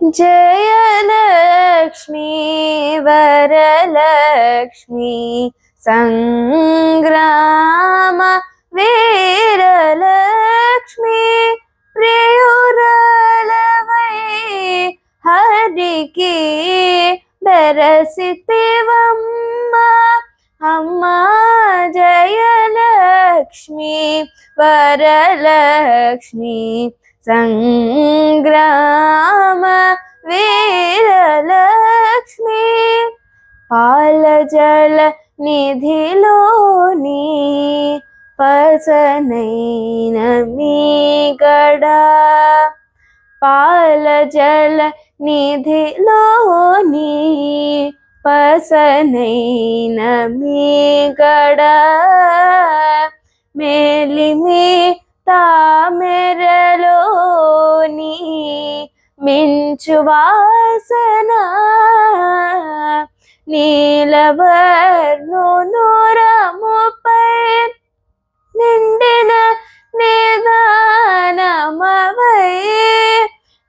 जयलक्ष्मी वरलक्ष्मी संग्राम वीरलक्ष्मी प्रियुरालवै हरिकी बेरसितिवम्मा अम्मा जयलक्ष्मी वरलक्ष्मी संग्राम वीरलक्ष्मी पालजल निधिलोनी पसनैन मीगड़ा पालजल निधिलोनी पसनैन मीगड़ा मेलिमी तामेरलोनी मिंचुवासना नीलवर्णुनुरमुपै निंडिन निदानमवै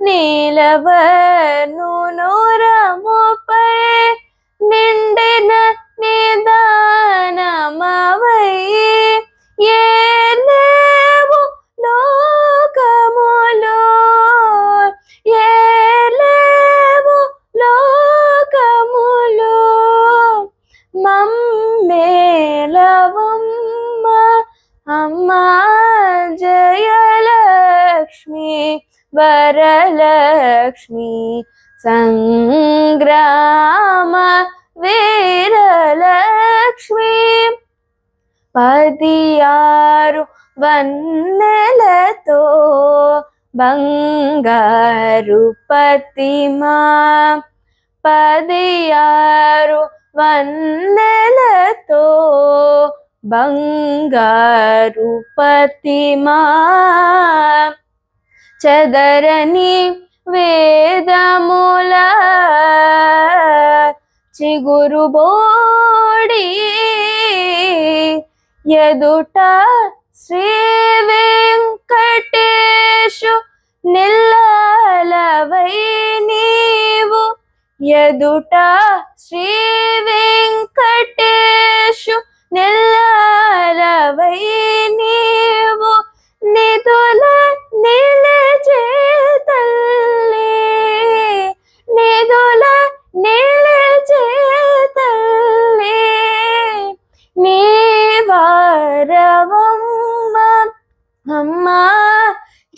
नीलवर्णुनुरमुपै निंडिन निदानमवै ఏలేవు లోకములో ఏలేవు లోకములో మమ్మేలవమ్మ అమ్మా జయలక్ష్మి వరలక్ష్మి సంగ్రామ వీరలక్ష్మి పదియారు వన్నెలతో బంగారు పతిమా పదియారు వన్నెలతో బంగారు పతిమా చదరని వేదముల చిగురు బోడి ఎదుట శ్రీ వెంకటేశు నిల్లలవై నీవు ఎదుట శ్రీ వెంకటేశు నిల్లలవై నీవు నిధుల నిలచే తల్లి నిధుల నిలచే తల్లి నీవారవమ్మ అమ్మా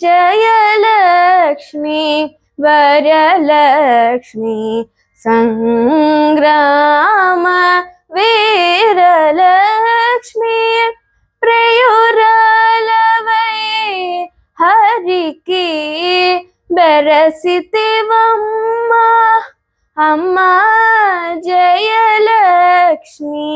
జయలక్ష్మి వరలక్ష్మి సంగ్రామ వీరలక్ష్మి ప్రియురాలవై హరికి బెరసితివమ్మ అమ్మా జయలక్ష్మి.